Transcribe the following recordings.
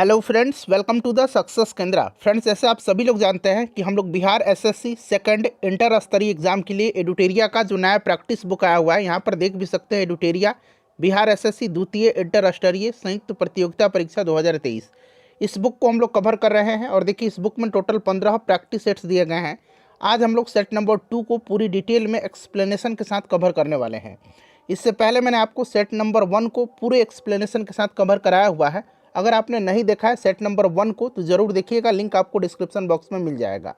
Hello friends, welcome to the success Kendra. Friends, जैसे आप सभी लोग जानते हैं कि हम लोग बिहार एसएससी सेकंड इंटर स्तरीय एग्जाम के लिए एडुटेरिया का जो नया प्रैक्टिस बुक आया हुआ है, यहाँ पर देख भी सकते हैं। एडुटेरिया बिहार एसएससी द्वितीय इंटर स्तरीय संयुक्त प्रतियोगिता परीक्षा 2023, इस बुक को हम लोग कवर कर रहे हैं। और देखिए, इस बुक में टोटल 15 प्रैक्टिस सेट्स दिए गए हैं। आज हम लोग सेट नंबर 2 को पूरी डिटेल में एक्सप्लेनेशन के साथ कवर करने वाले हैं। इससे पहले मैंने आपको सेट नंबर 1 को पूरे एक्सप्लेनेशन के साथ कवर कराया हुआ है। अगर आपने नहीं देखा है सेट नंबर 1 को तो ज़रूर देखिएगा, लिंक आपको डिस्क्रिप्शन बॉक्स में मिल जाएगा।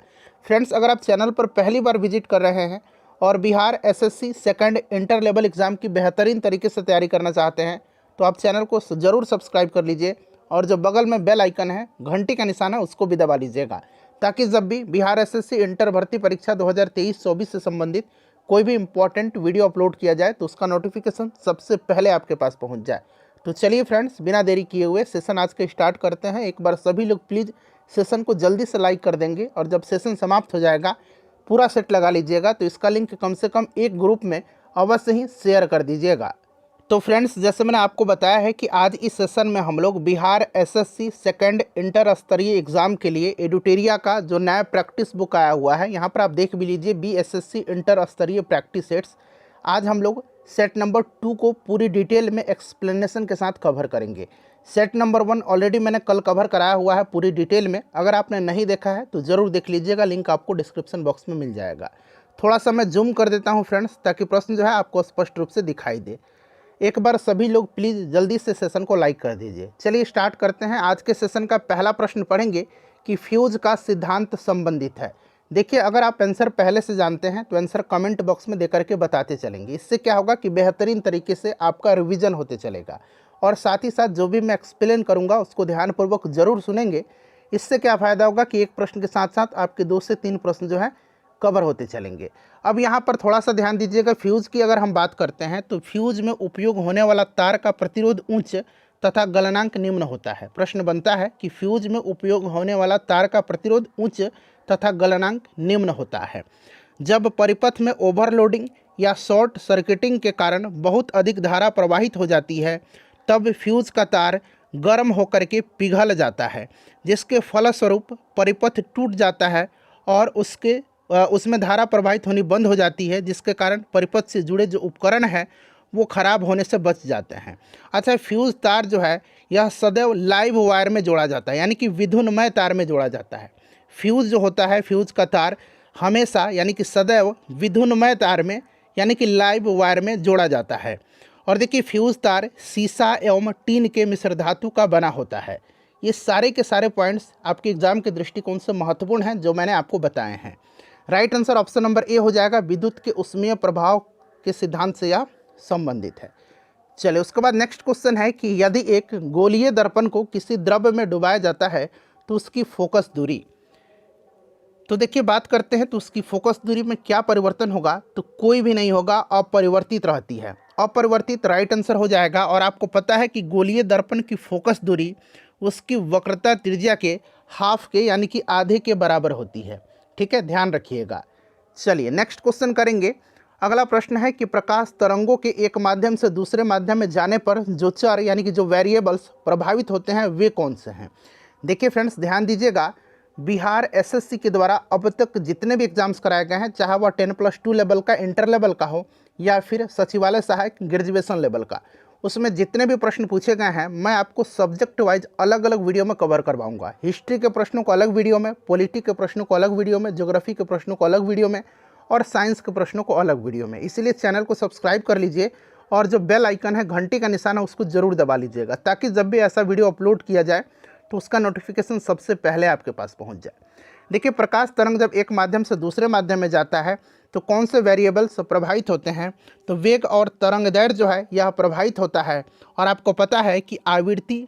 फ्रेंड्स, अगर आप चैनल पर पहली बार विजिट कर रहे हैं और Bihar SSC second inter level exam की बेहतरीन तरीके से तैयारी करना चाहते हैं तो आप चैनल को ज़रूर सब्सक्राइब कर लीजिए और जो बगल में बेल आइकन है, घंटी का निशान है, उसको भी दबा लीजिएगा, ताकि जब भी बिहार एसएससी इंटर भर्ती परीक्षा 2023-24 से संबंधित कोई भी इंपॉर्टेंट वीडियो अपलोड किया जाए तो उसका नोटिफिकेशन सबसे पहले आपके पास पहुंच जाए। तो चलिए फ्रेंड्स, बिना देरी किए हुए सेशन आज के स्टार्ट करते हैं। एक बार सभी लोग प्लीज़ सेशन को जल्दी से लाइक कर देंगे और जब सेशन समाप्त हो जाएगा पूरा सेट लगा लीजिएगा, तो इसका लिंक कम से कम एक ग्रुप में अवश्य ही शेयर कर दीजिएगा। तो फ्रेंड्स, जैसे मैंने आपको बताया है कि आज इस सेशन में हम लोग बिहार एसएससी सेकंड इंटर स्तरीय एग्ज़ाम के लिए एडुटेरिया का जो नया प्रैक्टिस बुक आया हुआ है, यहाँ पर आप देख भी लीजिए, BSSC इंटर स्तरीय प्रैक्टिस सेट्स। आज हम लोग सेट नंबर 2 को पूरी डिटेल में एक्सप्लेनेशन के साथ कवर करेंगे। सेट नंबर 1 ऑलरेडी मैंने कल कवर कराया हुआ है पूरी डिटेल में। अगर आपने नहीं देखा है तो ज़रूर देख लीजिएगा, लिंक आपको डिस्क्रिप्शन बॉक्स में मिल जाएगा। थोड़ा सा मैं जूम कर देता हूँ फ्रेंड्स, ताकि प्रश्न जो है आपको स्पष्ट रूप से दिखाई दे। एक बार सभी लोग प्लीज़ जल्दी से सेशन को लाइक कर दीजिए। चलिए स्टार्ट करते हैं। आज के सेशन का पहला प्रश्न पढ़ेंगे कि फ्यूज का सिद्धांत संबंधित है। देखिए, अगर आप आंसर पहले से जानते हैं तो आंसर कमेंट बॉक्स में देकर के बताते चलेंगे। इससे क्या होगा कि बेहतरीन तरीके से आपका रिवीजन होते चलेगा और साथ ही साथ जो भी मैं एक्सप्लेन करूंगा उसको ध्यानपूर्वक जरूर सुनेंगे। इससे क्या फ़ायदा होगा कि एक प्रश्न के साथ साथ आपके 2 से 3 प्रश्न जो है कवर होते चलेंगे। अब यहाँ पर थोड़ा सा ध्यान दीजिएगा। फ्यूज़ की अगर हम बात करते हैं तो फ्यूज़ में उपयोग होने वाला तार का प्रतिरोध उच्च तथा गलनांक निम्न होता है। प्रश्न बनता है कि फ्यूज में उपयोग होने वाला तार का प्रतिरोध उच्च तथा गलनांक निम्न होता है। जब परिपथ में ओवरलोडिंग या शॉर्ट सर्किटिंग के कारण बहुत अधिक धारा प्रवाहित हो जाती है तब फ्यूज का तार गर्म होकर के पिघल जाता है, जिसके फलस्वरूप परिपथ टूट जाता है और उसमें धारा प्रवाहित होनी बंद हो जाती है, जिसके कारण परिपथ से जुड़े जो उपकरण हैं वो ख़राब होने से बच जाते हैं। अच्छा, फ्यूज़ तार जो है यह सदैव लाइव वायर में जोड़ा जाता है, यानी कि विद्युन्मय तार में जोड़ा जाता है। फ्यूज़ जो होता है, फ्यूज़ का तार हमेशा यानी कि सदैव विद्युन्मय तार में यानी कि लाइव वायर में जोड़ा जाता है। और देखिए, फ्यूज़ तार सीसा एवं टीन के मिश्र धातु का बना होता है। ये सारे के सारे पॉइंट्स आपके एग्जाम के दृष्टिकोण से महत्वपूर्ण हैं जो मैंने आपको बताए हैं। Right answer option number A हो जाएगा। विद्युत के उष्मीय प्रभाव के सिद्धांत से यह संबंधित है। चलिए, उसके बाद नेक्स्ट क्वेश्चन है कि यदि एक गोलीय दर्पण को किसी द्रव्य में डुबाया जाता है तो उसकी फोकस दूरी, तो देखिए बात करते हैं तो उसकी फोकस दूरी में क्या परिवर्तन होगा, तो कोई भी नहीं होगा, अपरिवर्तित रहती है। अपरिवर्तित राइट आंसर हो जाएगा। और आपको पता है कि गोलीय दर्पण की फोकस दूरी उसकी वक्रता त्रिज्या के हाफ के यानी कि आधे के बराबर होती है। ठीक है, ध्यान रखिएगा। चलिए नेक्स्ट क्वेश्चन करेंगे। अगला प्रश्न है कि प्रकाश तरंगों के एक माध्यम से दूसरे माध्यम में जाने पर जो चर यानी कि जो वेरिएबल्स प्रभावित होते हैं वे कौन से हैं। देखिए फ्रेंड्स, ध्यान दीजिएगा। बिहार एसएससी के द्वारा अब तक जितने भी एग्जाम्स कराए गए हैं, चाहे वह 10+2 लेवल का इंटर लेवल का हो या फिर सचिवालय सहायक ग्रेजुएशन लेवल का, उसमें जितने भी प्रश्न पूछे गए हैं मैं आपको सब्जेक्ट वाइज अलग अलग वीडियो में कवर करवाऊंगा। हिस्ट्री के प्रश्नों को अलग वीडियो में, पॉलिटी के प्रश्नों को अलग वीडियो में, ज्योग्राफी के प्रश्नों को अलग वीडियो में और साइंस के प्रश्नों को अलग वीडियो में। इसीलिए चैनल को सब्सक्राइब कर लीजिए और जो बेल आइकन है, घंटी का निशान है, उसको जरूर दबा लीजिएगा, ताकि जब भी ऐसा वीडियो अपलोड किया जाए तो उसका नोटिफिकेशन सबसे पहले आपके पास पहुंच जाए। देखिए, प्रकाश तरंग जब एक माध्यम से दूसरे माध्यम में जाता है तो कौन से वेरिएबल्स प्रभावित होते हैं, तो वेग और तरंग दैर्घ्य जो है यह प्रभावित होता है। और आपको पता है कि आवृत्ति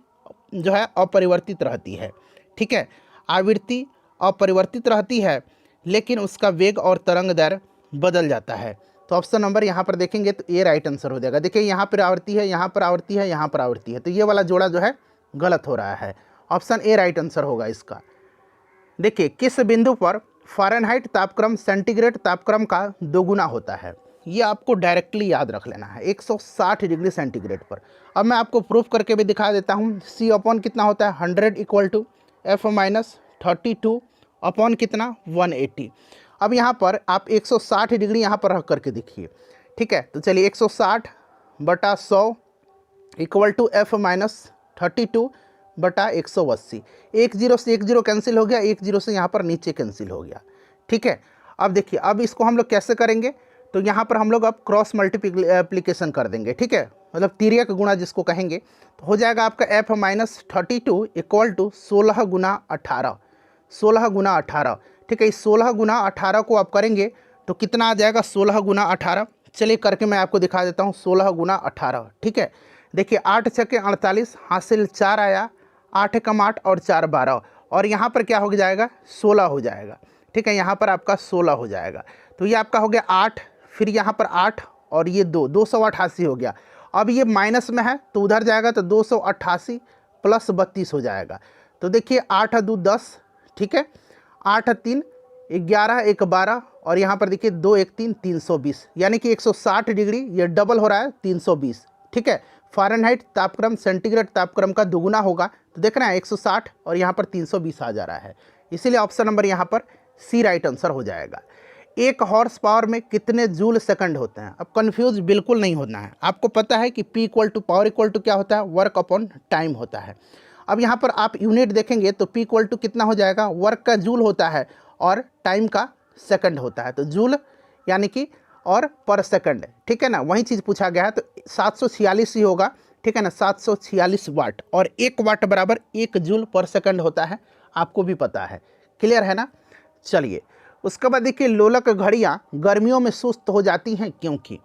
जो है अपरिवर्तित रहती है। ठीक है, आवृत्ति अपरिवर्तित रहती है लेकिन उसका वेग और तरंग दैर्घ्य बदल जाता है। तो ऑप्शन नंबर यहाँ पर देखेंगे तो ये राइट आंसर हो जाएगा। देखिए, यहाँ पर आवृत्ति है, यहाँ पर आवृत्ति है, यहाँ पर आवृत्ति है, तो ये वाला जोड़ा जो है गलत हो रहा है। ऑप्शन ए राइट आंसर होगा इसका। देखिए, किस बिंदु पर फ़ारेनहाइट तापक्रम सेंटीग्रेड तापक्रम का दोगुना होता है। ये आपको डायरेक्टली याद रख लेना है 160 डिग्री सेंटीग्रेड पर। अब मैं आपको प्रूफ करके भी दिखा देता हूँ। C अपॉन कितना होता है 100 equal to F minus 32 upon कितना 180। अब यहाँ पर आप 160 डिग्री यहाँ पर रख करके देखिए, ठीक है। तो चलिए 160 बटा 100 इक्वल टू F माइनस 32 बटा 180। 1 0 से 1 0 कैंसिल हो गया, 1 0 से यहाँ पर नीचे कैंसिल हो गया, ठीक है। अब देखिए अब इसको हम लोग कैसे करेंगे, तो यहाँ पर हम लोग अब क्रॉस मल्टीप्लिकेशन कर देंगे, ठीक है, मतलब तिर्यक गुणा जिसको कहेंगे। तो हो जाएगा आपका F माइनस 32 इक्वल टू 16 गुना 18, 16 गुना 18, ठीक है। इस 16 गुना 18 को आप करेंगे तो कितना आ जाएगा 16 गुना 18। चलिए करके मैं आपको दिखा देता हूँ 16 गुना 18, ठीक है। देखिए 8 छके 48, हासिल 4 आया, 8 कम 8 और 4 12, और यहाँ पर क्या हो जाएगा 16 हो जाएगा, ठीक है। यहाँ पर आपका 16 हो जाएगा। तो ये आपका हो गया 8, फिर यहाँ पर 8 और ये 288 हो गया। अब ये माइनस में है तो उधर जाएगा तो 288 प्लस 32 हो जाएगा। तो देखिए 8 2 10, ठीक है, 8 3 11 1 12, और यहाँ पर देखिए 2 1 3 320, यानी कि 160 डिग्री ये डबल हो रहा है 320, ठीक है। फ़ारेनहाइट तापक्रम सेंटीग्रेड तापक्रम का दुगुना होगा, तो देख रहे हैं 160 और यहाँ पर 320 आ जा रहा है, इसीलिए ऑप्शन नंबर यहाँ पर सी राइट आंसर हो जाएगा। 1 हॉर्स पावर में कितने जूल सेकंड होते हैं। अब कंफ्यूज बिल्कुल नहीं होना है, आपको पता है कि P equal to power equal to क्या होता है, वर्क अपॉन टाइम होता है। अब यहाँ पर आप यूनिट देखेंगे तो P इक्वल टू कितना हो जाएगा, वर्क का जूल होता है और टाइम का सेकंड होता है, तो जूल यानी कि और पर सेकंड, ठीक है ना, वही चीज़ पूछा गया है। तो 746 ही होगा, ठीक है ना, 746 वाट, और 1 वाट बराबर 1 जूल पर सेकंड होता है, आपको भी पता है, क्लियर है ना। चलिए उसके बाद देखिए लोलक घड़ियाँ गर्मियों में सुस्त हो जाती हैं क्योंकि,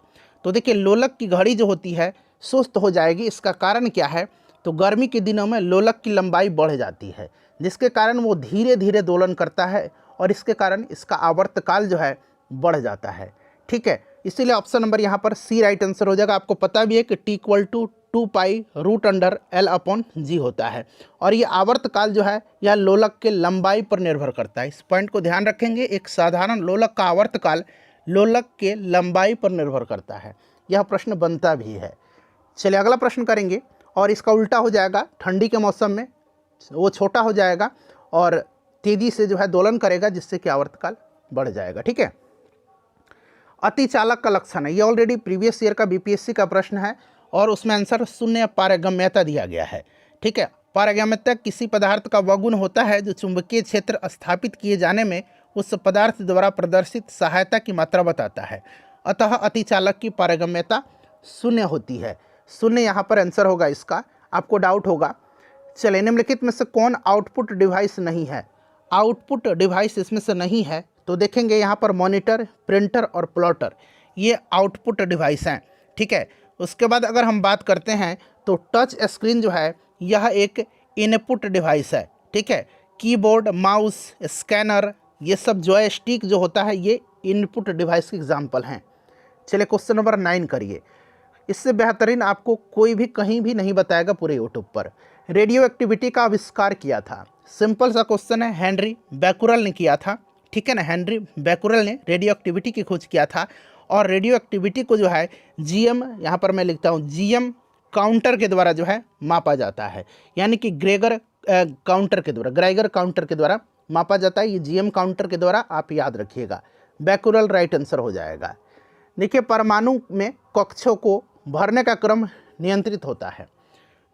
तो देखिए लोलक की घड़ी जो होती है सुस्त हो जाएगी, इसका कारण क्या है, तो गर्मी के दिनों में लोलक की लंबाई बढ़ जाती है, जिसके कारण वो धीरे धीरे दोलन करता है, और इसके कारण इसका आवर्तकाल जो है बढ़ जाता है, ठीक है। इसीलिए ऑप्शन नंबर यहाँ पर सी राइट आंसर हो जाएगा। आपको पता भी है कि T equal to 2 pi root under L upon G होता है, और ये आवर्तकाल जो है यह लोलक के लंबाई पर निर्भर करता है। इस पॉइंट को ध्यान रखेंगे, एक साधारण लोलक का आवर्तकाल लोलक के लंबाई पर निर्भर करता है, यह प्रश्न बनता भी है। चलिए अगला प्रश्न करेंगे, और इसका उल्टा हो जाएगा, ठंडी के मौसम में वो छोटा हो जाएगा और तेज़ी से जो है दोलन करेगा, जिससे कि आवर्तकाल बढ़ जाएगा, ठीक है। अतिचालक का लक्षण है, ये ऑलरेडी प्रीवियस ईयर का BPSC का प्रश्न है, और उसमें आंसर शून्य पारगम्यता दिया गया है, ठीक है। पारगम्यता किसी पदार्थ का वह गुण होता है जो चुंबकीय क्षेत्र स्थापित किए जाने में उस पदार्थ द्वारा प्रदर्शित सहायता की मात्रा बताता है। अतः अतिचालक की पारगम्यता शून्य होती है, शून्य यहाँ पर आंसर होगा इसका। आपको डाउट होगा, चलिए निम्नलिखित में से कौन आउटपुट डिवाइस नहीं है। आउटपुट डिवाइस इसमें से नहीं है, तो देखेंगे यहाँ पर मॉनिटर, प्रिंटर और प्लॉटर, ये आउटपुट डिवाइस हैं, ठीक है। उसके बाद अगर हम बात करते हैं तो टच स्क्रीन जो है यह एक इनपुट डिवाइस है, ठीक है। कीबोर्ड, माउस, स्कैनर, ये सब जॉयस्टिक जो होता है ये इनपुट डिवाइस के एग्जाम्पल हैं। चलिए क्वेश्चन नंबर 9 करिए, इससे बेहतरीन आपको कोई भी कहीं भी नहीं बताएगा पूरे यूट्यूब पर। रेडियो एक्टिविटी का आविष्कार किया था, सिंपल सा क्वेश्चन है, हेनरी बैकुरल ने किया था, ठीक है ना। हेनरी बैकुरल ने रेडियो एक्टिविटी की खोज किया था, और रेडियो एक्टिविटी को जो है GM, यहाँ पर मैं लिखता हूँ GM काउंटर के द्वारा जो है मापा जाता है, यानी कि ग्रेगर काउंटर के द्वारा, ग्राइगर काउंटर के द्वारा मापा जाता है, ये GM काउंटर के द्वारा, आप याद रखिएगा। बैकुरल राइट आंसर हो जाएगा। देखिए परमाणु में कक्षों को भरने का क्रम नियंत्रित होता है,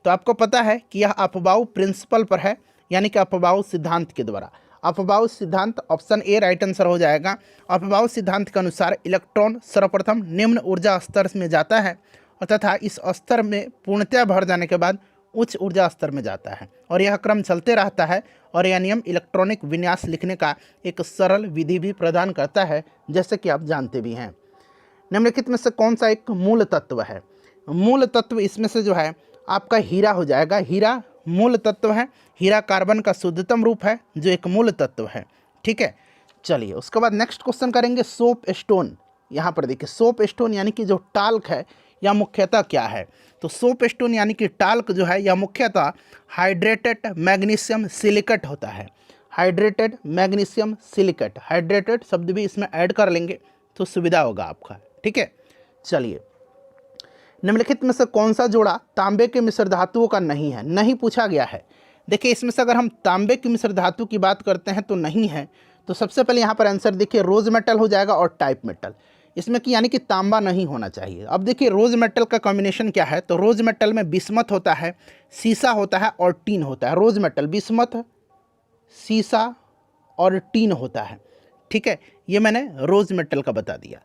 तो आपको पता है कि यह अफबाऊ प्रिंसिपल पर है, यानी कि अफबाऊ सिद्धांत के द्वारा। अफबाऊ सिद्धांत ऑप्शन ए राइट आंसर हो जाएगा। अफबाऊ सिद्धांत के अनुसार इलेक्ट्रॉन सर्वप्रथम निम्न ऊर्जा स्तर में जाता है तथा इस स्तर में पूर्णतया भर जाने के बाद उच्च ऊर्जा स्तर में जाता है, और यह क्रम चलते रहता है, और यह नियम इलेक्ट्रॉनिक विन्यास लिखने का एक सरल विधि भी प्रदान करता है, जैसे कि आप जानते भी हैं। निम्नलिखित में से कौन सा एक मूल तत्व है। मूल तत्व इसमें से जो है आपका हीरा हो जाएगा। हीरा मूल तत्व है, हीरा कार्बन का शुद्धतम रूप है जो एक मूल तत्व है, ठीक है। चलिए उसके बाद नेक्स्ट क्वेश्चन करेंगे, सोप स्टोन। यहाँ पर देखिए सोप स्टोन यानी कि जो टाल्क है यह मुख्यतः क्या है, तो सोप स्टोन यानी कि टाल्क जो है यह मुख्यतः हाइड्रेटेड मैग्नीशियम सिलिकेट होता है। हाइड्रेटेड मैग्नीशियम सिलिकेट, हाइड्रेटेड शब्द भी इसमें ऐड कर लेंगे तो सुविधा होगा आपका, ठीक है। चलिए, निम्नलिखित में से कौन सा जोड़ा तांबे के मिश्र धातुओं का नहीं है? नहीं पूछा गया है। देखिए, इसमें से अगर हम तांबे की मिश्र धातु की बात करते हैं तो नहीं है, तो सबसे पहले यहाँ पर आंसर देखिए रोज मेटल हो जाएगा और टाइप मेटल, इसमें कि यानी कि तांबा नहीं होना चाहिए। अब देखिए रोज मेटल का कॉम्बिनेशन क्या है, तो रोज मेटल में बिस्मथ होता है, सीसा होता है और टीन होता है। रोज मेटल बिस्मथ, सीसा और टीन होता है, ठीक है। ये मैंने रोज मेटल का बता दिया।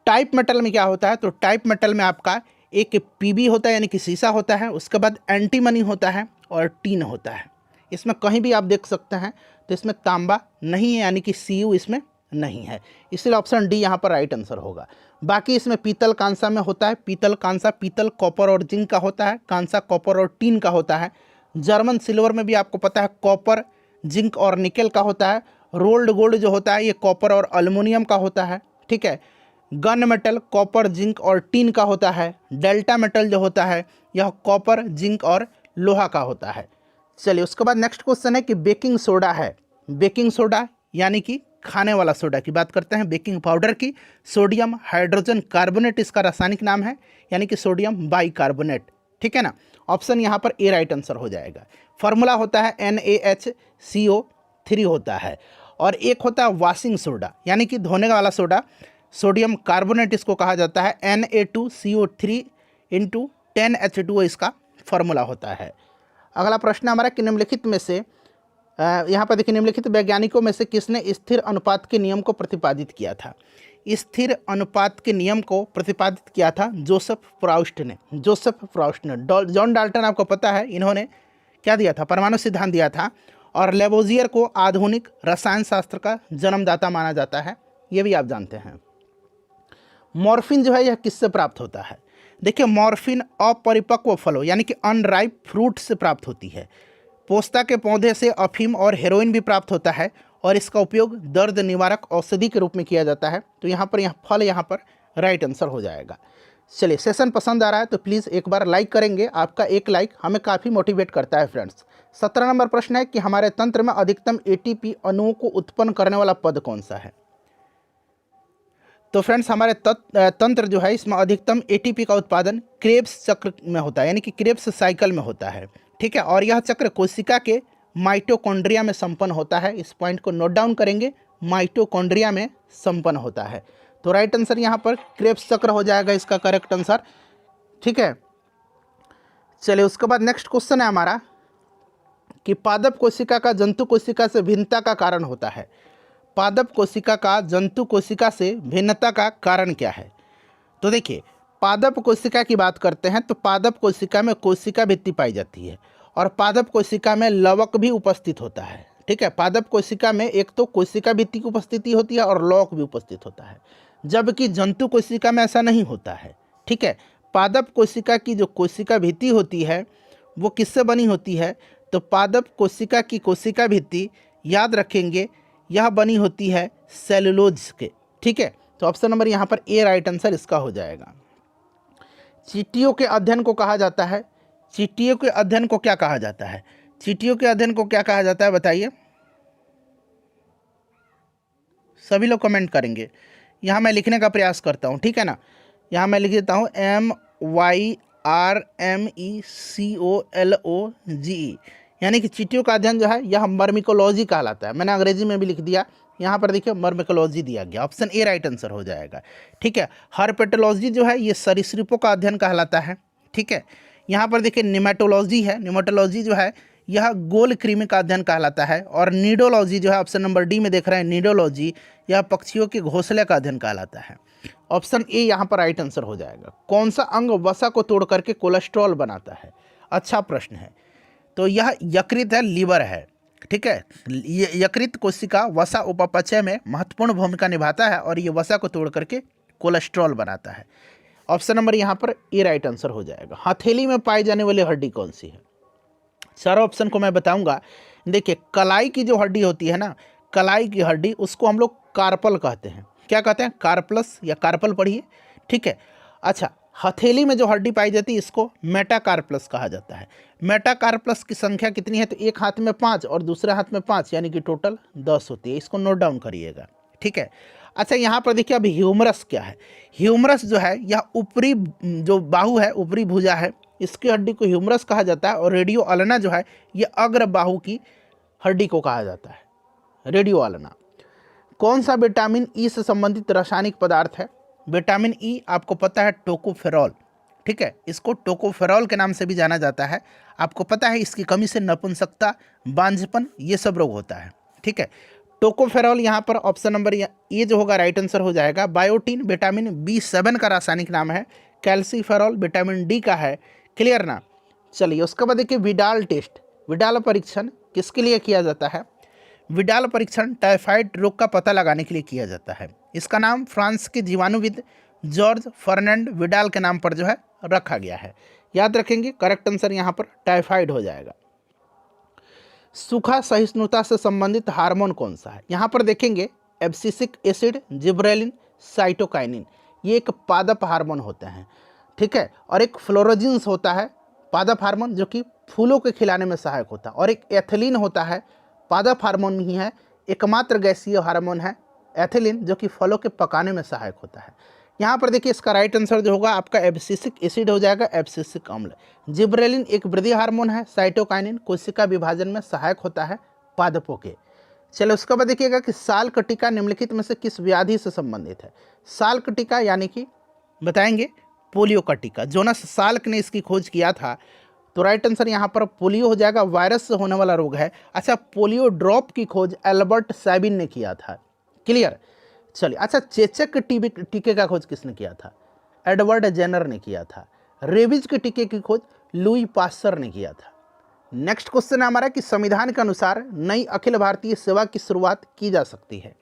टाइप मेटल में क्या होता है, तो टाइप मेटल में आपका एक पीबी होता है यानी कि सीसा होता है, उसके बाद एंटीमनी होता है और टीन होता है। इसमें कहीं भी आप देख सकते हैं तो इसमें तांबा नहीं है यानी कि Cu इसमें नहीं है, इसलिए ऑप्शन डी यहाँ पर राइट आंसर होगा। बाकी इसमें पीतल कांसा में होता है, पीतल कांसा, पीतल कॉपर और जिंक का होता है, कांसा कॉपर और टीन का होता है। जर्मन सिल्वर में भी आपको पता है कॉपर, जिंक और निकेल का होता है। रोल्ड गोल्ड जो होता है ये कॉपर और एल्युमिनियम का होता है, ठीक है। गन मेटल कॉपर, जिंक और टीन का होता है। डेल्टा मेटल जो होता है यह कॉपर, जिंक और लोहा का होता है। चलिए, उसके बाद नेक्स्ट क्वेश्चन है कि बेकिंग सोडा है। बेकिंग सोडा यानी कि खाने वाला सोडा की बात करते हैं, बेकिंग पाउडर की। सोडियम हाइड्रोजन कार्बोनेट इसका रासायनिक नाम है, यानी कि सोडियम बाइकार्बोनेट, ठीक है ना। ऑप्शन यहाँ पर ए राइट आंसर हो जाएगा। फार्मूला होता है NaHCO3 होता है। और एक होता है वॉशिंग सोडा यानी कि धोने वाला सोडा, सोडियम कार्बोनेट इसको कहा जाता है। Na2CO3 × 10H2O इसका फार्मूला होता है। अगला प्रश्न हमारा कि निम्नलिखित में से यहाँ पर देखिए, निम्नलिखित वैज्ञानिकों में से किसने स्थिर अनुपात के नियम को प्रतिपादित किया था? स्थिर अनुपात के नियम को प्रतिपादित किया था जोसेफ प्राउस्ट ने। जोसेफ प्राउस्ट ने। जॉन डाल्टन आपको पता है, इन्होंने क्या दिया था? परमाणु सिद्धांत दिया था। और लेवोजियर को आधुनिक रसायन शास्त्र का जन्मदाता माना जाता है, ये भी आप जानते हैं। मॉर्फिन जो है यह किससे प्राप्त होता है? देखिए, मॉर्फिन अपरिपक्व फलों यानी कि अनराइप फ्रूट से प्राप्त होती है। पोस्ता के पौधे से अफीम और हेरोइन भी प्राप्त होता है और इसका उपयोग दर्द निवारक औषधि के रूप में किया जाता है। तो यहाँ पर फल यहाँ पर राइट आंसर हो जाएगा। चलिए, सेशन पसंद आ रहा है तो प्लीज़ एक बार लाइक करेंगे, आपका एक लाइक हमें काफ़ी मोटिवेट करता है फ्रेंड्स। 17 नंबर प्रश्न है कि हमारे तंत्र में अधिकतम ATP अणुओं को उत्पन्न करने वाला पद कौन सा है? तो फ्रेंड्स, हमारे तंत्र जो है इसमें अधिकतम ATP का उत्पादन क्रेब्स चक्र में होता है यानी कि क्रेब्स साइकिल में होता है, ठीक है। और यह चक्र कोशिका के माइटोकॉन्ड्रिया में संपन्न होता है। इस पॉइंट को नोट डाउन करेंगे, माइटोकॉन्ड्रिया में संपन्न होता है। तो राइट आंसर यहाँ पर क्रेब्स चक्र हो जाएगा इसका करेक्ट आंसर, ठीक है। चलिए, उसके बाद नेक्स्ट क्वेश्चन है हमारा कि पादप कोशिका का जंतु कोशिका से भिन्नता का कारण होता है। पादप कोशिका का जंतु कोशिका से भिन्नता का कारण क्या है? तो देखिए, पादप कोशिका की बात करते हैं तो पादप कोशिका में कोशिका भित्ति पाई जाती है और पादप कोशिका में लवक भी उपस्थित होता है, ठीक है। पादप कोशिका में एक तो कोशिका भित्ति की उपस्थिति होती है और लवक भी उपस्थित होता है, जबकि जंतु कोशिका में ऐसा नहीं होता है, ठीक है। पादप कोशिका की जो कोशिका भित्ति होती है वो किससे बनी होती है? तो पादप कोशिका की कोशिका भित्ति याद रखेंगे यह बनी होती है सेलुलोज के, ठीक है। तो ऑप्शन नंबर यहाँ पर ए राइट आंसर इसका हो जाएगा। चींटियों के अध्ययन को कहा जाता है, चींटियों के अध्ययन को क्या कहा जाता है? चींटियों के अध्ययन को क्या कहा जाता है बताइए, सभी लोग कमेंट करेंगे। यहाँ मैं लिखने का प्रयास करता हूँ, ठीक है ना। यहाँ मैं लिख देता हूँ MYRMECOLOGE, यानी कि चींटियों का अध्ययन जो है यह मर्मिकोलॉजी कहलाता है। मैंने अंग्रेजी में भी लिख दिया, यहाँ पर देखिए मर्मिकोलॉजी दिया गया, ऑप्शन ए राइट आंसर हो जाएगा, ठीक है। हर्पेटोलॉजी जो है ये सरीसृपों का अध्ययन कहलाता है, ठीक है। यहाँ पर देखिए निमेटोलॉजी है, निमेटोलॉजी जो है यह गोल कृमि का अध्ययन कहलाता है। और नीडोलॉजी जो है ऑप्शन नंबर डी में देख रहे हैं, नीडोलॉजी यह पक्षियों के घोंसले का अध्ययन कहलाता है। ऑप्शन ए यहाँ पर राइट आंसर हो जाएगा। कौन सा अंग वसा को तोड़ करके कोलेस्ट्रॉल बनाता है? अच्छा प्रश्न है। तो यह यकृत है, लीवर है, ठीक है। यकृत कोशिका वसा उपापचय में महत्वपूर्ण भूमिका निभाता है और ये वसा को तोड़ करके कोलेस्ट्रॉल बनाता है। ऑप्शन नंबर यहाँ पर ए राइट आंसर हो जाएगा। हथेली में पाई जाने वाली हड्डी कौन सी है? सारा ऑप्शन को मैं बताऊंगा। देखिए, कलाई की जो हड्डी होती है ना, कलाई की हड्डी, उसको हम लोग कार्पल कहते हैं। क्या कहते हैं? कार्पलस या कार्पल पढ़िए, ठीक है। अच्छा, हथेली में जो हड्डी पाई जाती है इसको मेटाकार्पलस कहा जाता है। मेटाकार्पलस की संख्या कितनी है? तो एक हाथ में 5 और दूसरे हाथ में 5, यानी कि टोटल 10 होती है। इसको नोट डाउन करिएगा, ठीक है। अच्छा यहाँ पर देखिए अब ह्यूमरस क्या है। ह्यूमरस जो है यह ऊपरी जो बाहु है, ऊपरी भुजा है, इसकी हड्डी को ह्यूमरस कहा जाता है। और रेडियो अल्ना जो है ये अग्र बाहु की हड्डी को कहा जाता है, रेडियो अल्ना। कौन सा विटामिन ई से संबंधित रासायनिक पदार्थ है? विटामिन ई आपको पता है टोकोफेरॉल, ठीक है, इसको टोकोफेरॉल के नाम से भी जाना जाता है। आपको पता है इसकी कमी से नपुंसकता, बांझपन, ये सब रोग होता है, ठीक है। टोकोफेरॉल यहाँ पर ऑप्शन नंबर ये जो होगा राइट आंसर हो जाएगा। बायोटीन विटामिन B7 का रासायनिक नाम है। कैल्सीफेरॉल विटामिन डी का है। क्लियर ना? चलिए उसके बाद देखिए विडाल टेस्ट, विडाल परीक्षण किसके लिए किया जाता है? विडाल परीक्षण टाइफाइड रोग का पता लगाने के लिए किया जाता है। इसका नाम फ्रांस के जीवाणुविद जॉर्ज फर्नांड विडाल के नाम पर जो है रखा गया है। याद रखेंगे, करेक्ट आंसर यहाँ पर टाइफाइड हो जाएगा। सूखा सहिष्णुता से संबंधित हार्मोन कौन सा है? यहाँ पर देखेंगे एब्सिसिक एसिड, जिब्रेलिन, साइटोकाइनिन, ये एक पादप हार्मोन होते हैं, ठीक है। और एक फ्लोरोजिन्स होता है पादप हार्मोन जो कि फूलों के खिलाने में सहायक होता है। और एक एथिलीन होता है, पादप हार्मोन ही है, एकमात्र गैसीय हार्मोन है एथिलीन जो कि फलों के पकाने में सहायक होता है। यहाँ पर देखिए इसका राइट आंसर जो होगा आपका एब्सिसिक एसिड हो जाएगा, एब्सिसिक अम्ल। जिब्रेलिन एक वृद्धि हार्मोन है। साइटोकाइनिन कोशिका विभाजन में सहायक होता है पादपों के। चलो उसके बाद देखिएगा कि साल कटिका निम्नलिखित में से किस व्याधि से संबंधित है? साल कटिका यानी कि बताएंगे पोलियो का टीका। जोनास साल्क ने इसकी खोज किया था, तो राइट आंसर यहाँ पर पोलियो हो जाएगा, वायरस से होने वाला रोग है। अच्छा, पोलियो ड्रॉप की खोज एल्बर्ट सैबिन ने किया था। क्लियर? चलिए, अच्छा चेचक के टीके का खोज किसने किया था? एडवर्ड जेनर ने किया था। रेबीज के टीके की खोज लुई पास्चर ने किया था। नेक्स्ट क्वेश्चन है हमारा कि संविधान के अनुसार नई अखिल भारतीय सेवा की शुरुआत की जा सकती है।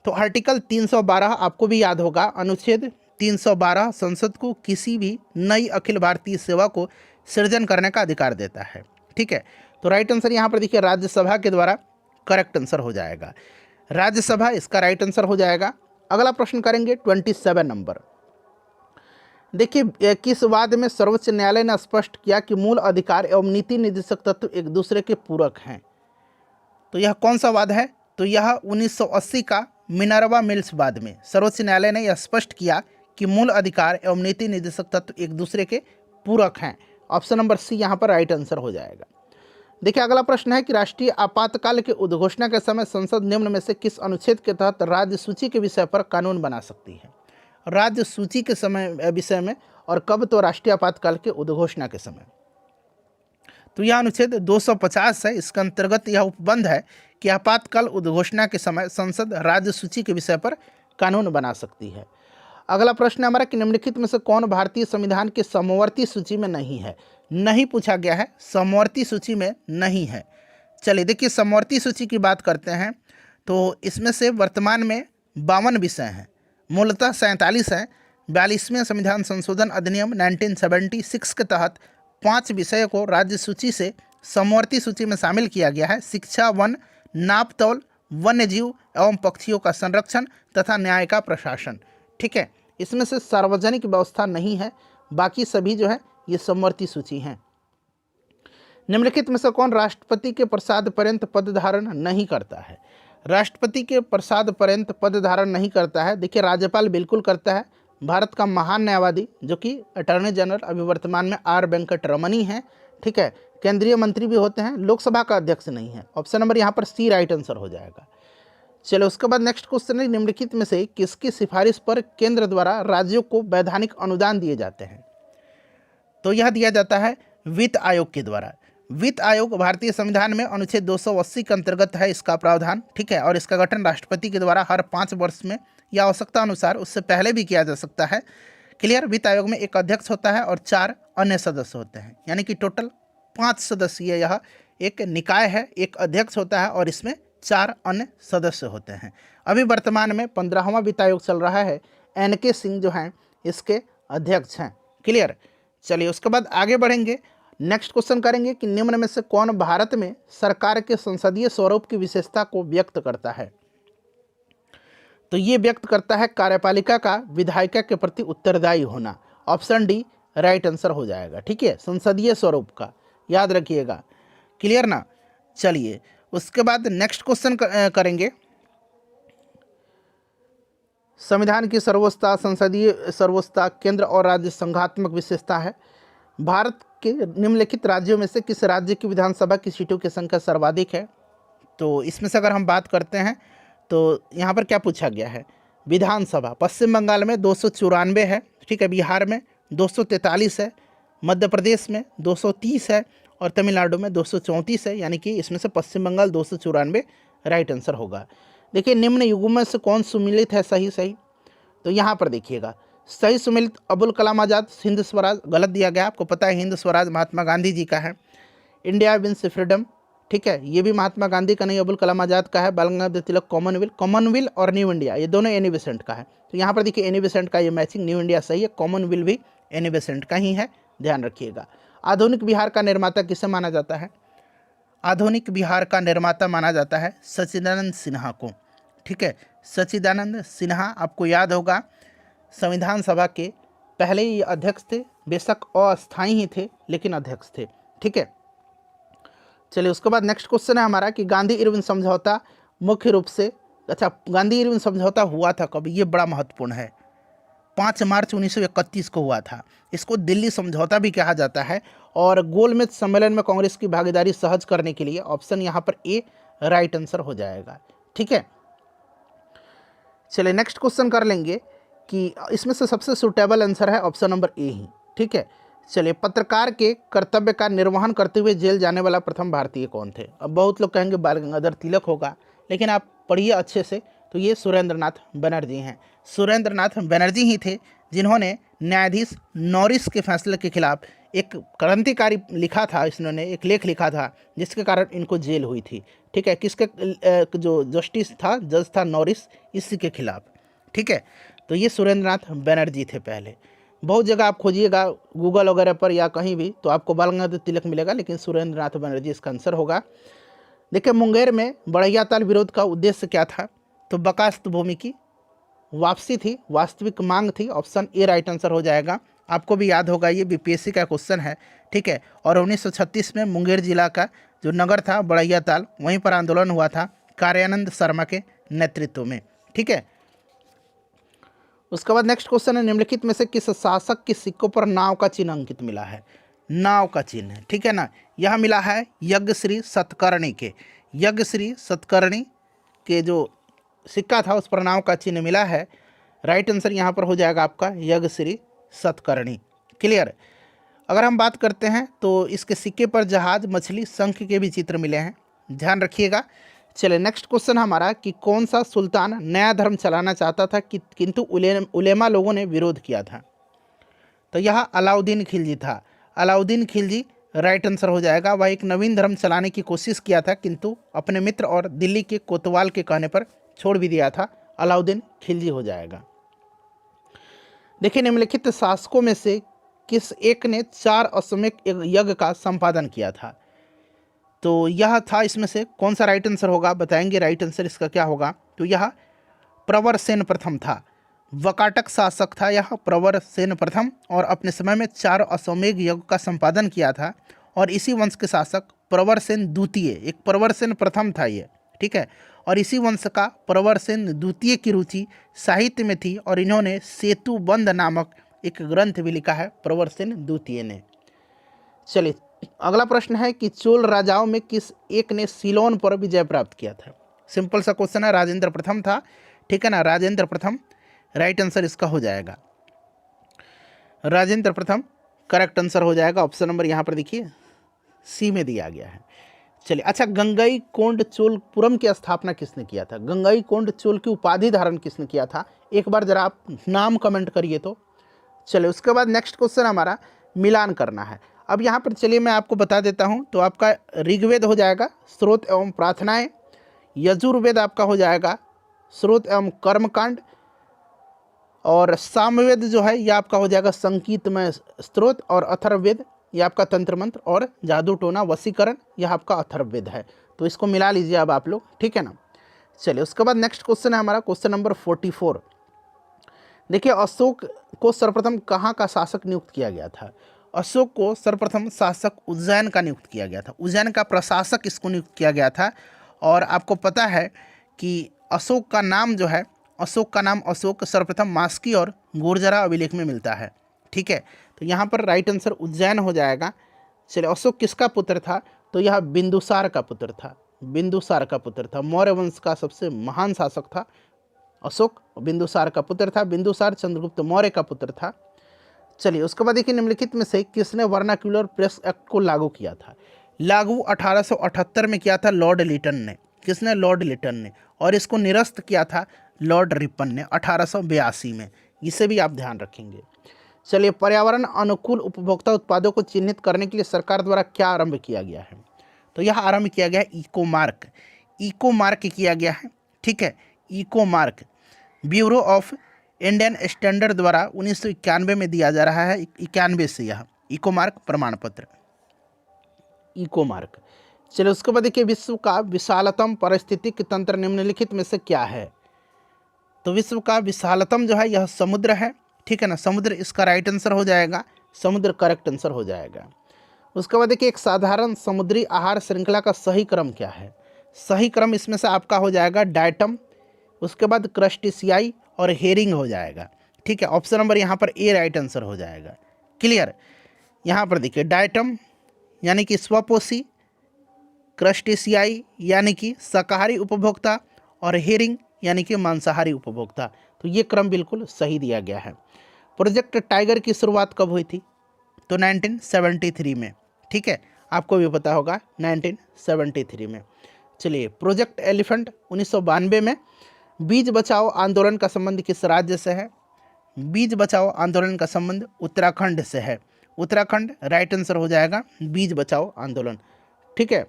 तो आर्टिकल 312 आपको भी याद होगा, अनुच्छेद 312 संसद को किसी भी नई अखिल भारतीय सेवा को सृजन करने का अधिकार देता है, ठीक है। तो राइट आंसर यहाँ पर देखिए राज्यसभा के द्वारा करेक्ट आंसर हो जाएगा, राज्यसभा इसका राइट आंसर हो जाएगा। अगला प्रश्न करेंगे 27 नंबर। देखिए किस वाद में सर्वोच्च न्यायालय ने स्पष्ट किया कि मूल अधिकार एवं नीति निर्देशक तत्व एक दूसरे के पूरक हैं? तो यह कौन सा वाद है? तो यह 1980 का मिनर्वा मिल्स वाद में सर्वोच्च न्यायालय ने यह स्पष्ट किया कि मूल अधिकार एवं नीति निर्देशक तत्व एक दूसरे के पूरक हैं। ऑप्शन नंबर सी यहाँ पर राइट आंसर हो जाएगा। देखिए अगला प्रश्न है कि राष्ट्रीय आपातकाल के उद्घोषणा के समय संसद निम्न में से किस अनुच्छेद के तहत राज्य सूची के विषय पर कानून बना सकती है? राज्य सूची के समय विषय में, और कब? तो राष्ट्रीय आपातकाल के उद्घोषणा के समय। तो यह अनुच्छेद 250 है। इसके अंतर्गत यह उपबंध है कि आपातकाल उद्घोषणा के समय संसद राज्य सूची के विषय पर कानून बना सकती है। अगला प्रश्न है हमारा कि निम्नलिखित में से कौन भारतीय संविधान के समवर्ती सूची में नहीं है? नहीं पूछा गया है, समवर्ती सूची में नहीं है। चलिए देखिए समवर्ती सूची की बात करते हैं तो इसमें से वर्तमान में 52 विषय हैं, मूलतः 47 हैं। 42वें संविधान संशोधन अधिनियम 1976 के तहत 5 विषयों को राज्य सूची से समवर्ती सूची में शामिल किया गया है। शिक्षा, वन, नापतौल, वन्य जीव एवं पक्षियों का संरक्षण तथा न्याय का प्रशासन, ठीक है। इसमें से सार्वजनिक व्यवस्था नहीं है, बाकी सभी जो है ये समवर्ती सूची हैं। निम्नलिखित में से कौन राष्ट्रपति के प्रसाद पर्यंत पद धारण नहीं करता है? राष्ट्रपति के प्रसाद पर्यंत पद धारण नहीं करता है। देखिए राज्यपाल बिल्कुल करता है। भारत का महान न्यायवादी जो कि अटॉर्नी जनरल अभी वर्तमान में आर वेंकट रमनी हैं, ठीक है। केंद्रीय मंत्री भी होते हैं, लोकसभा का अध्यक्ष नहीं है। ऑप्शन नंबर यहाँ पर सी राइट आंसर हो जाएगा। चलो उसके बाद नेक्स्ट क्वेश्चन है निम्नलिखित में से किसकी सिफारिश पर केंद्र द्वारा राज्यों को वैधानिक अनुदान दिए जाते हैं? तो यह दिया जाता है वित्त आयोग के द्वारा। वित्त आयोग भारतीय संविधान में अनुच्छेद 280 के अंतर्गत है इसका प्रावधान, ठीक है। और इसका गठन राष्ट्रपति के द्वारा हर 5 वर्ष में या आवश्यकता अनुसार उससे पहले भी किया जा सकता है। क्लियर? वित्त आयोग में एक अध्यक्ष होता है और 4 अन्य सदस्य होते हैं, यानी कि टोटल 5 सदस्यीय यह एक निकाय है। एक अध्यक्ष होता है और इसमें 4 अन्य सदस्य होते हैं। अभी वर्तमान में 15वां वित्त आयोग चल रहा है। NK सिंह जो हैं इसके अध्यक्ष हैं। क्लियर? चलिए उसके बाद आगे बढ़ेंगे। नेक्स्ट क्वेश्चन करेंगे कि निम्न में से कौन भारत में सरकार के संसदीय स्वरूप की विशेषता को व्यक्त करता है? तो ये व्यक्त करता है कार्यपालिका का विधायिका के प्रति उत्तरदायी होना। ऑप्शन डी राइट आंसर हो जाएगा, ठीक है। संसदीय स्वरूप का याद रखिएगा। क्लियर ना? चलिए उसके बाद नेक्स्ट क्वेश्चन करेंगे संविधान की सर्वोच्चता, संसदीय सर्वोच्चता, केंद्र और राज्य संघात्मक विशेषता है। भारत के निम्नलिखित राज्यों में से किस राज्य की विधानसभा की सीटों की संख्या सर्वाधिक है? तो इसमें से अगर हम बात करते हैं तो यहाँ पर क्या पूछा गया है, विधानसभा पश्चिम बंगाल में 294 है, ठीक है, बिहार में 243 है, मध्य प्रदेश में 230 है और तमिलनाडु में 234 है, यानी कि इसमें से पश्चिम बंगाल 294 राइट आंसर होगा। देखिए निम्न युगों में से कौन सुमिलित है सही सही, तो यहाँ पर देखिएगा सही सुमिलित अबुल कलाम आज़ाद हिंद स्वराज गलत दिया गया, आपको पता है हिंद स्वराज महात्मा गांधी जी का है। इंडिया विंस फ्रीडम, ठीक है, ये भी महात्मा गांधी का नहीं अबुल कलाम आज़ाद का है। बाल गंगाधर तिलक कॉमनवेल्थ और न्यू इंडिया ये दोनों एनी बेसेंट का है। तो यहाँ पर देखिए एनी बेसेंट का ये मैचिंग, न्यू इंडिया सही है, कॉमनवेल्थ भी एनी बेसेंट का ही है, ध्यान रखिएगा। आधुनिक बिहार का निर्माता किसे माना जाता है? आधुनिक बिहार का निर्माता माना जाता है सच्चिदानंद सिन्हा को, ठीक है, सच्चिदानंद सिन्हा आपको याद होगा संविधान सभा के पहले ही अध्यक्ष थे, बेशक अस्थायी ही थे लेकिन अध्यक्ष थे, ठीक है। चलिए उसके बाद नेक्स्ट क्वेश्चन है हमारा कि गांधी इरविन समझौता मुख्य रूप से, अच्छा गांधी इरविन समझौता हुआ था कब, ये बड़ा महत्वपूर्ण है, 5 मार्च 1931 को हुआ था। इसको दिल्ली समझौता भी कहा जाता है और गोलमेज सम्मेलन में कांग्रेस की भागीदारी सहज करने के लिए ऑप्शन यहाँ पर ए राइट आंसर हो जाएगा, ठीक है। चलिए नेक्स्ट क्वेश्चन कर लेंगे कि इसमें से सबसे सुटेबल आंसर है ऑप्शन नंबर ए ही, ठीक है। चलिए पत्रकार के कर्तव्य का निर्वहन करते हुए जेल जाने वाला प्रथम भारतीय कौन थे? अब बहुत लोग कहेंगे बाल गंगाधर तिलक होगा, लेकिन आप पढ़िए अच्छे से, तो ये सुरेंद्रनाथ बनर्जी हैं। सुरेंद्रनाथ बनर्जी ही थे जिन्होंने न्यायाधीश नॉरिस के फैसले के खिलाफ एक क्रांतिकारी लिखा था, इन्होंने एक लेख लिखा था जिसके कारण इनको जेल हुई थी, ठीक है। किसके जो जस्टिस था, जज था नॉरिस, इसी के खिलाफ, ठीक है। तो ये सुरेंद्रनाथ बनर्जी थे पहले। बहुत जगह आप खोजिएगा गूगल वगैरह पर या कहीं भी तो आपको बाल गंगाधर तिलक मिलेगा, लेकिन सुरेंद्रनाथ बनर्जी इसका आंसर होगा। देखिए मुंगेर में बढ़ैया ताल विरोध का उद्देश्य क्या था? तो बकास्त भूमि की वापसी थी, वास्तविक मांग थी, ऑप्शन ए राइट आंसर हो जाएगा। आपको भी याद होगा ये बीपीएससी का क्वेश्चन है, ठीक है। और 1936 में मुंगेर जिला का जो नगर था बढ़ैया ताल, वहीं पर आंदोलन हुआ था कार्यानंद शर्मा के नेतृत्व में, ठीक है। उसके बाद नेक्स्ट क्वेश्चन है निम्नलिखित में से किस शासक के सिक्कों पर नाव का चिन्ह अंकित मिला है? नाव का चिन्ह, ठीक है ना, यह मिला है यज्ञश्री सतकर्णी के, यज्ञश्री सतकर्णी के जो सिक्का था उस पर नाव का चिन्ह मिला है। राइट आंसर यहाँ पर हो जाएगा आपका यज्ञश्री सतकर्णी, क्लियर। अगर हम बात करते हैं तो इसके सिक्के पर जहाज, मछली, शंख के भी चित्र मिले हैं, ध्यान रखिएगा। चलिए नेक्स्ट क्वेश्चन हमारा कि कौन सा सुल्तान नया धर्म चलाना चाहता था किंतु उलेमा लोगों ने विरोध किया था? तो यह अलाउद्दीन खिलजी था। अलाउद्दीन खिलजी राइट आंसर हो जाएगा। वह एक नवीन धर्म चलाने की कोशिश किया था किंतु अपने मित्र और दिल्ली के कोतवाल के कहने पर छोड़ भी दिया था। अलाउद्दीन खिलजी हो जाएगा। देखिए निम्नलिखित शासकों में से किस एक ने 4 अश्वमेध यज्ञ का संपादन किया था? तो यह था, इसमें से कौन सा राइट आंसर होगा बताएंगे। राइट आंसर इसका क्या होगा? तो यह प्रवरसेन प्रथम था, वकाटक शासक था यह प्रवरसेन प्रथम, और अपने समय में 4 अश्वमेध यज्ञ का संपादन किया था। और इसी वंश के शासक प्रवरसेन द्वितीय, एक प्रवरसेन प्रथम था ये, ठीक है, और इसी वंश का प्रवरसेन द्वितीय की रुचि साहित्य में थी और इन्होंने सेतुबंध नामक एक ग्रंथ भी लिखा है प्रवरसेन द्वितीय ने। चलिए अगला प्रश्न है कि चोल राजाओं में किस एक ने सीलोन पर विजय प्राप्त किया था? सिंपल सा क्वेश्चन है, राजेंद्र प्रथम था, ठीक है ना, राजेंद्र प्रथम राइट आंसर इसका हो जाएगा। राजेंद्र प्रथम करेक्ट आंसर हो जाएगा। ऑप्शन नंबर यहाँ पर देखिए सी में दिया गया है। चलिए अच्छा, गंगई कोंड चोलपुरम की स्थापना किसने किया था? गंगई कोंड चोल की उपाधि धारण किसने किया था? एक बार जरा आप नाम कमेंट करिए तो। चलिए उसके बाद नेक्स्ट क्वेश्चन हमारा मिलान करना है। अब यहाँ पर चलिए मैं आपको बता देता हूँ, तो आपका ऋग्वेद हो जाएगा स्रोत एवं प्रार्थनाएं, यजुर्वेद आपका हो जाएगा स्रोत एवं कर्मकांड, और सामवेद जो है यह आपका हो जाएगा संगीतमय स्रोत, और अथर्ववेद यह आपका तंत्र मंत्र और जादू टोना वशीकरण यह आपका अथर्ववेद है। तो इसको मिला लीजिए अब आप लोग, ठीक है ना। चलिए उसके बाद नेक्स्ट क्वेश्चन है हमारा क्वेश्चन नंबर 44। देखिए अशोक को सर्वप्रथम कहाँ का शासक नियुक्त किया गया था? अशोक को सर्वप्रथम शासक उज्जैन का नियुक्त किया गया था, उज्जैन का प्रशासक इसको नियुक्त किया गया था। और आपको पता है कि अशोक का नाम जो है अशोक का नाम अशोक सर्वप्रथम मास्की और गुर्जरा अभिलेख में मिलता है। ठीक है, तो यहाँ पर राइट आंसर उज्जैन हो जाएगा। चलिए, अशोक किसका पुत्र था? तो यह बिंदुसार का पुत्र था, बिंदुसार का पुत्र था। मौर्य वंश का सबसे महान शासक था अशोक, बिंदुसार का पुत्र था। बिंदुसार चंद्रगुप्त मौर्य का पुत्र था। चलिए, उसके बाद देखिए, निम्नलिखित में से किसने वर्नाक्यूलर प्रेस एक्ट को लागू किया था? लागू 1878 में किया था लॉर्ड लिटन ने। किसने? लॉर्ड लिटन ने। और इसको निरस्त किया था लॉर्ड रिपन ने 1882 में। इसे भी आप ध्यान रखेंगे। चलिए, पर्यावरण अनुकूल उपभोक्ता उत्पादों को चिन्हित करने के लिए सरकार द्वारा क्या आरंभ किया गया है? तो यह आरंभ किया गया है इको मार्क। इको मार्क किया गया है। ठीक है, eco mark bureau of Indian standard द्वारा 1991 में दिया जा रहा है। 91 से यह इको मार्क प्रमाण पत्र, इको मार्क। चलिए, उसके बाद देखिए, विश्व का विशालतम पारिस्थितिक तंत्र निम्नलिखित में से क्या है? तो विश्व का विशालतम जो है यह समुद्र है। ठीक है ना, समुद्र इसका राइट आंसर हो जाएगा, समुद्र करेक्ट आंसर हो जाएगा। उसके बाद देखिए, एक साधारण समुद्री आहार श्रृंखला का सही क्रम क्या है? सही क्रम इसमें से आपका हो जाएगा डायटम, उसके बाद क्रस्टेशियाई और हेरिंग हो जाएगा। ठीक है, ऑप्शन नंबर यहाँ पर ए राइट आंसर हो जाएगा। क्लियर? यहाँ पर देखिए, डायटम यानी कि स्वपोषी, क्रस्टेशियाई यानी कि शाकाहारी उपभोक्ता, और हेरिंग यानी कि मांसाहारी उपभोक्ता। तो ये क्रम बिल्कुल सही दिया गया है। प्रोजेक्ट टाइगर की शुरुआत कब हुई थी? तो 1973 में। ठीक है, आपको भी पता होगा 1973 में। चलिए, प्रोजेक्ट एलिफेंट 1992 में। बीज बचाओ आंदोलन का संबंध किस राज्य से है? बीज बचाओ आंदोलन का संबंध उत्तराखंड से है। उत्तराखंड राइट आंसर हो जाएगा, बीज बचाओ आंदोलन। ठीक है,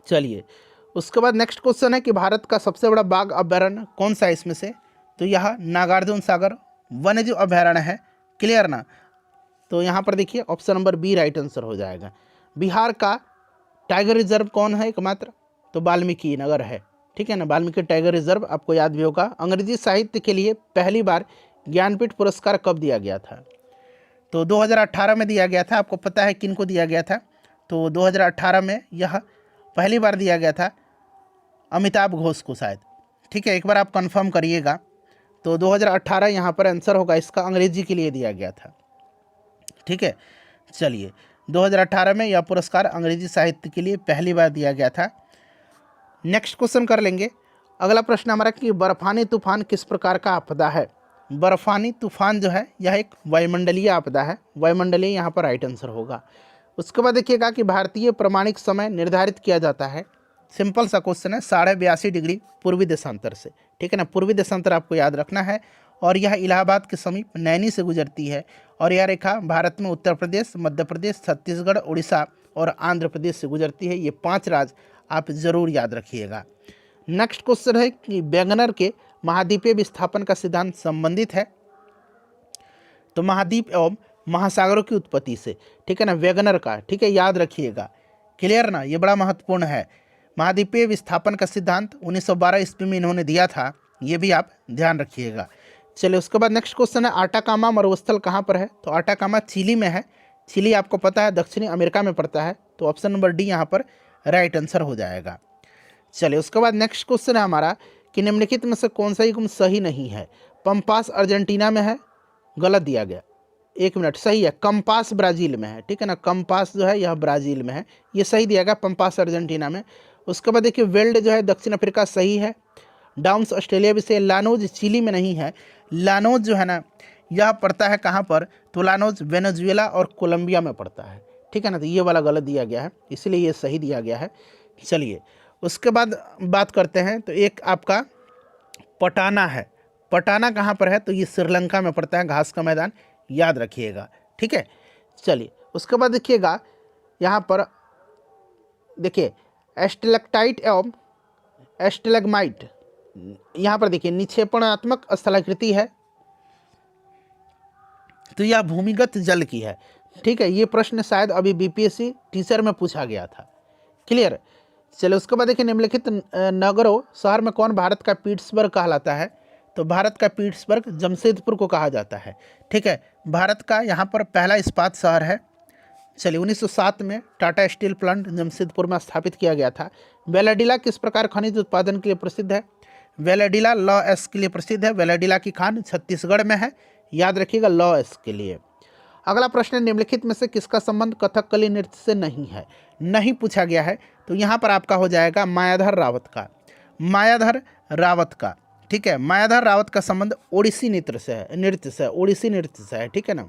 चलिए, उसके बाद नेक्स्ट क्वेश्चन है कि भारत का सबसे बड़ा बाघ अभयारण्य कौन सा है इसमें से? तो यह नागार्जुन सागर वन्यजीव अभयारण्य है। क्लियर ना? तो यहाँ पर देखिए, option number B right answer हो जाएगा। बिहार का टाइगर रिजर्व कौन है एकमात्र? तो वाल्मीकि नगर है। ठीक है ना, वाल्मीकि टाइगर रिजर्व आपको याद भी होगा। अंग्रेजी साहित्य के लिए पहली बार ज्ञानपीठ पुरस्कार कब दिया गया था? तो 2018 में दिया गया था। आपको पता है किन को दिया गया था? तो 2018 में यह पहली बार दिया गया था अमिताभ घोष को शायद। ठीक है, एक बार आप कंफर्म करिएगा। तो 2018 यहाँ पर आंसर होगा इसका, अंग्रेजी के लिए दिया गया था। ठीक है, चलिए, 2018 में यह पुरस्कार अंग्रेजी साहित्य के लिए पहली बार दिया गया था। नेक्स्ट क्वेश्चन कर लेंगे। अगला प्रश्न हमारा कि बर्फानी तूफान किस प्रकार का आपदा है? बर्फानी तूफान जो है यह एक वायुमंडलीय आपदा है। वायुमंडलीय यहाँ पर राइट आंसर होगा। उसके बाद देखिएगा कि भारतीय प्रमाणिक समय निर्धारित किया जाता है। सिंपल सा क्वेश्चन है, 82.5 डिग्री पूर्वी देशांतर से। ठीक है ना, पूर्वी देशांतर आपको याद रखना है। और यह इलाहाबाद के समीप नैनी से गुजरती है। और यह रेखा भारत में उत्तर प्रदेश, मध्य प्रदेश, छत्तीसगढ़, उड़ीसा और आंध्र प्रदेश से गुजरती है। ये 5 राज्य आप जरूर याद रखिएगा। नेक्स्ट क्वेश्चन है कि वैगनर के महाद्वीपीय विस्थापन का सिद्धांत संबंधित है। तो महाद्वीप एवं महासागरों की उत्पत्ति से। ठीक है ना, वैगनर का। ठीक है, याद रखिएगा। क्लियर ना, ये बड़ा महत्वपूर्ण है। महाद्वीपीय विस्थापन का सिद्धांत 1912 ईस्वी में इन्होंने दिया था। ये भी आप ध्यान रखिएगा। चलिए, उसके बाद नेक्स्ट क्वेश्चन है, आटाकामा मरुस्थल कहाँ पर है? तो आटाकामा चिली में है। चिली आपको पता है दक्षिणी अमेरिका में पड़ता है। तो ऑप्शन नंबर डी यहाँ पर राइट आंसर हो जाएगा। चलिए, उसके बाद नेक्स्ट क्वेश्चन है हमारा कि निम्नलिखित में से कौन सा युग्म सही नहीं है? पंपास अर्जेंटीना में है, गलत दिया गया। 1 मिनट, सही है, कंपास ब्राज़ील में है। ठीक है ना, कंपास जो है यह ब्राज़ील में है, ये सही दिया गया, पंपास अर्जेंटीना में। उसके बाद देखिए, वेल्ड जो है दक्षिण अफ्रीका, सही है। डाउन्स ऑस्ट्रेलिया भी से। लानोज चिली में नहीं है। लानोज जो है ना यह पड़ता है कहाँ पर? तो लानोज वेनेजुएला और कोलंबिया में पड़ता है। ठीक है ना, तो ये वाला गलत दिया गया है, इसलिए ये सही दिया गया है। चलिए, उसके बाद बात करते हैं। तो एक आपका पटाना है। पटाना कहाँ पर है? तो ये श्रीलंका में पड़ता है, घास का मैदान, याद रखिएगा। ठीक है, चलिए, उसके बाद देखिएगा यहाँ पर देखिए, एस्टेलेक्टाइट एवं एस्टेलेग्माइट, यहाँ पर देखिए निक्षेपणात्मक स्थलाकृति है। तो यह भूमिगत जल की है। ठीक है, ये प्रश्न शायद अभी बीपीएससी टीचर में पूछा गया था। क्लियर? चलो, उसके बाद देखिए, निम्नलिखित नगरों शहर में कौन भारत का पीट्सबर्ग कहलाता है? तो भारत का पीट्सबर्ग जमशेदपुर को कहा जाता है। ठीक है, भारत का यहाँ पर पहला इस्पात शहर है। चलिए, 1907 में टाटा स्टील प्लांट जमशेदपुर में स्थापित किया गया था। बेलाडीला किस प्रकार खनिज उत्पादन के लिए प्रसिद्ध है? वेलेडिला लॉ के लिए प्रसिद्ध है। वेलेडिला की खान छत्तीसगढ़ में है, याद रखिएगा लॉ के लिए। अगला प्रश्न है, निम्नलिखित में से किसका संबंध कथकली नृत्य से नहीं है? नहीं पूछा गया है, तो यहाँ पर आपका हो जाएगा मायाधर रावत का। मायाधर रावत का, ठीक है, मायाधर रावत का संबंध ओडिसी नृत्य से है, ओडिसी नृत्य से है, ठीक है ना।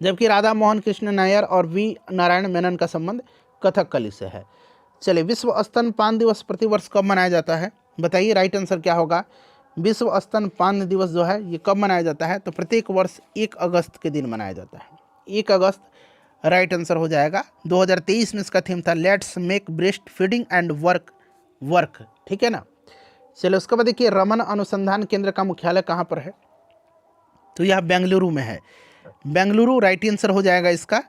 जबकि राधा मोहन कृष्ण नायर और वी नारायण मेनन का संबंध कथकली से है। चलिए, विश्व स्तनपान दिवस प्रतिवर्ष कब मनाया जाता है? बताइए, राइट आंसर क्या होगा? विश्व स्तनपान दिवस जो है ये कब मनाया जाता है? तो प्रत्येक वर्ष 1 अगस्त के दिन मनाया जाता है, 1 अगस्त राइट आंसर हो जाएगा। 2023 में इसका थीम था let's make breast feeding and work, ठीक है ना। चलिए, उसके बाद देखिए, रमन अनुसंधान केंद्र का मुख्यालय कहाँ पर है? तो यह बेंगलुरु में है, बेंगलुरु राइट आंसर हो जाएगा इसका।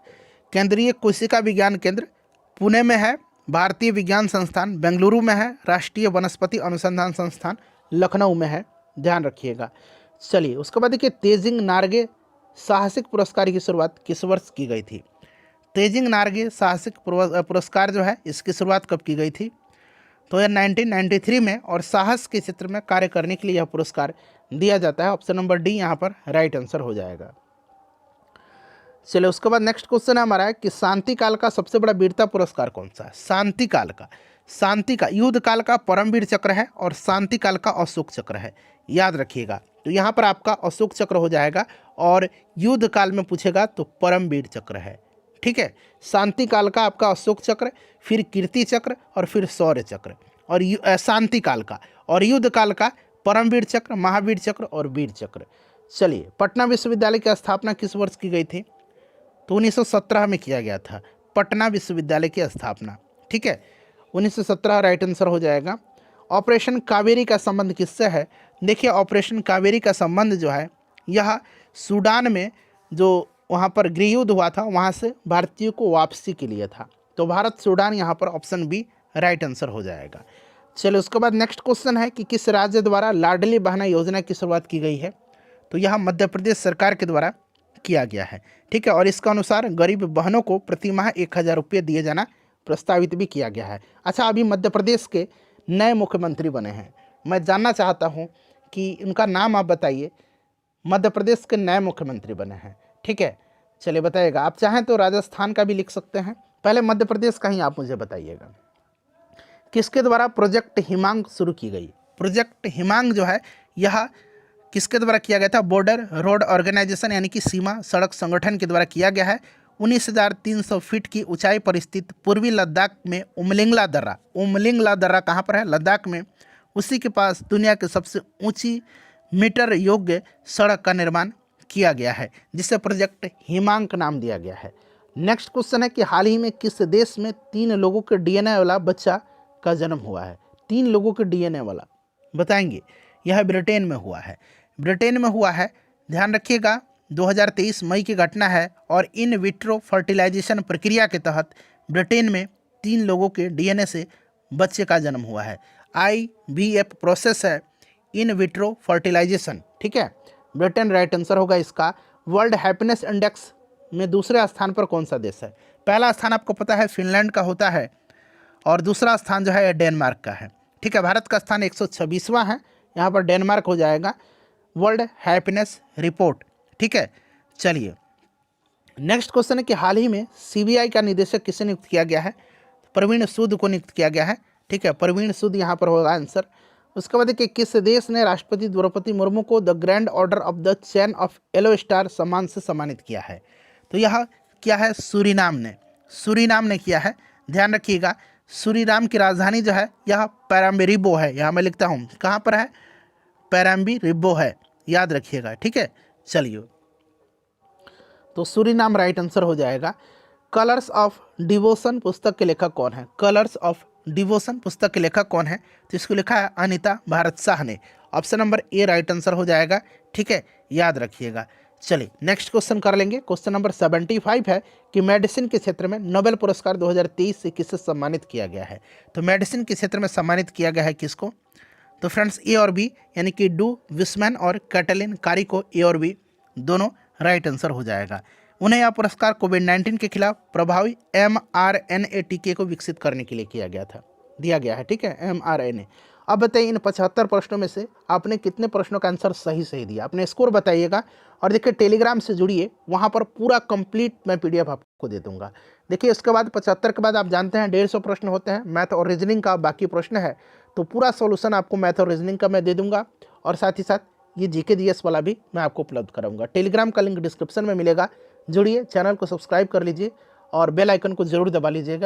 केंद्रीय कोशिका विज्ञान केंद्र पुणे में है, भारतीय विज्ञान संस्थान बेंगलुरु में है, राष्ट्रीय वनस्पति अनुसंधान संस्थान लखनऊ में है, ध्यान रखिएगा। चलिए, उसके बाद देखिए, तेजिंग नार्गे साहसिक पुरस्कार की शुरुआत किस वर्ष की गई थी? तेजिंग नार्गे साहसिक पुरस्कार जो है इसकी शुरुआत कब की गई थी? तो यह 1993 में, और साहस के क्षेत्र में कार्य करने के लिए यह पुरस्कार दिया जाता है। ऑप्शन नंबर डी यहाँ पर राइट आंसर हो जाएगा। चलिए, उसके बाद नेक्स्ट क्वेश्चन हमारा है कि शांति काल का सबसे बड़ा वीरता पुरस्कार कौन सा है? शांति का युद्ध काल का परमवीर चक्र है और शांति काल का अशोक चक्र है, याद रखिएगा। तो यहाँ पर आपका अशोक चक्र हो जाएगा, और युद्ध काल में पूछेगा तो परमवीर चक्र है, ठीक है। शांति काल का आपका अशोक चक्र, फिर कीर्ति चक्र और फिर शौर्य चक्र, और शांति काल का और युद्ध काल का परमवीर चक्र, महावीर चक्र और वीर चक्र। चलिए, पटना विश्वविद्यालय की स्थापना किस वर्ष की गई थी? तो 1917 में किया गया था पटना विश्वविद्यालय की स्थापना, ठीक है, 1917 राइट आंसर हो जाएगा। ऑपरेशन कावेरी का संबंध किससे है? देखिए, ऑपरेशन कावेरी का संबंध जो है यह सूडान में जो वहाँ पर गृहयुद्ध हुआ था वहाँ से भारतीयों को वापसी के लिए था। तो भारत सूडान यहाँ पर ऑप्शन बी राइट आंसर हो जाएगा। चलिए, उसके बाद नेक्स्ट क्वेश्चन है कि किस राज्य द्वारा लाडली बहना योजना की शुरुआत की गई है? तो यह मध्य प्रदेश सरकार के द्वारा किया गया है, ठीक है, और इसका अनुसार गरीब बहनों को प्रति माह 1000 रुपये दिए जाना प्रस्तावित भी किया गया है। अच्छा, अभी मध्य प्रदेश के नए मुख्यमंत्री बने हैं, मैं जानना चाहता हूं कि उनका नाम आप बताइए। मध्य प्रदेश के नए मुख्यमंत्री बने हैं, ठीक है, चलिए बताइएगा। आप चाहें तो राजस्थान का भी लिख सकते हैं, पहले मध्य प्रदेश का ही आप मुझे बताइएगा। किसके द्वारा प्रोजेक्ट हिमांग शुरू की गई? प्रोजेक्ट हिमांग जो है यह किसके द्वारा किया गया था? बॉर्डर रोड ऑर्गेनाइजेशन यानी कि सीमा सड़क संगठन के द्वारा किया गया है। 19,300 फीट की ऊंचाई पर स्थित पूर्वी लद्दाख में उमलिंगला दर्रा कहाँ पर है? लद्दाख में। उसी के पास दुनिया की सबसे ऊंची मीटर योग्य सड़क का निर्माण किया गया है, जिसे प्रोजेक्ट हिमांक नाम दिया गया है। नेक्स्ट क्वेश्चन है कि हाल ही में किस देश में 3 लोगों के डीएनए वाला बच्चा का जन्म हुआ है? 3 लोगों के डीएनए वाला बताएंगे। यह ब्रिटेन में हुआ है, ब्रिटेन में हुआ है, ध्यान रखिएगा। 2023 मई की घटना है, और इन विट्रो फर्टिलाइजेशन प्रक्रिया के तहत ब्रिटेन में 3 लोगों के डीएनए से बच्चे का जन्म हुआ है। IVF प्रोसेस है, इन विट्रो फर्टिलाइजेशन, ठीक है, ब्रिटेन राइट आंसर होगा इसका। वर्ल्ड हैप्पीनेस इंडेक्स में दूसरे स्थान पर कौन सा देश है? पहला स्थान आपको पता है फिनलैंड का होता है, और दूसरा स्थान जो है डेनमार्क का है, ठीक है। भारत का स्थान 126वां है, यहाँ पर डेनमार्क हो जाएगा। वर्ल्ड हैप्पीनेस रिपोर्ट, ठीक है। चलिए, नेक्स्ट क्वेश्चन है कि हाल ही में CBI का निदेशक किसे नियुक्त किया गया है? प्रवीण सूद को नियुक्त किया गया है, ठीक है, प्रवीण सूद यहाँ पर होगा आंसर। उसके बाद देखिए, किस देश ने राष्ट्रपति द्रौपदी मुर्मू को the grand order of the chain of yellow star सम्मान से सम्मानित किया है? तो यह क्या है? सूरीनाम ने किया है, ध्यान रखिएगा। सूरीनाम की राजधानी जो है यह पैराम्बेरिबो है, यहाँ मैं लिखता हूँ, कहाँ पर है? पैराम्बेरिबो है, याद रखिएगा, ठीक है। चलिए, तो सूरीनाम राइट आंसर हो जाएगा। कलर्स ऑफ डिवोशन पुस्तक के लेखक कौन है? कलर्स ऑफ डिवोशन पुस्तक के लेखक कौन है? तो इसको लिखा है अनीता भारत शाह ने। Option number A right answer हो जाएगा, ठीक है, याद रखिएगा। चलिए, नेक्स्ट क्वेश्चन कर लेंगे। क्वेश्चन नंबर 75 है कि मेडिसिन के क्षेत्र में नोबेल पुरस्कार 2023 से किसे सम्मानित किया गया है? तो मेडिसिन के क्षेत्र में सम्मानित किया गया है किसको? तो फ्रेंड्स, ए और बी, यानी कि डू विस्मैन और कैटलिन कारी को ए और बी दोनों राइट आंसर हो जाएगा। उन्हें यह पुरस्कार कोविड-19 के खिलाफ प्रभावी mRNA टीके को विकसित करने के लिए दिया गया है, ठीक है, mRNA। अब बताइए इन 75 प्रश्नों में से आपने कितने प्रश्नों का आंसर सही दिया, अपने स्कोर बताइएगा। और देखिए टेलीग्राम से जुड़िए, वहाँ पर पूरा कंप्लीट मैं PDF आपको दे दूंगा। देखिए उसके बाद 75 के बाद आप जानते हैं 150 प्रश्न होते हैं मैथ और रीजनिंग का, बाकी प्रश्न है तो पूरा सॉल्यूशन आपको मैथ और रीजनिंग का मैं दे दूंगा। और साथ ही साथ ये GK GS वाला भी मैं आपको उपलब्ध कराऊंगा। टेलीग्राम का लिंक डिस्क्रिप्शन में मिलेगा, जुड़िए, चैनल को सब्सक्राइब कर लीजिए और बेल आइकन को जरूर दबा लीजिएगा।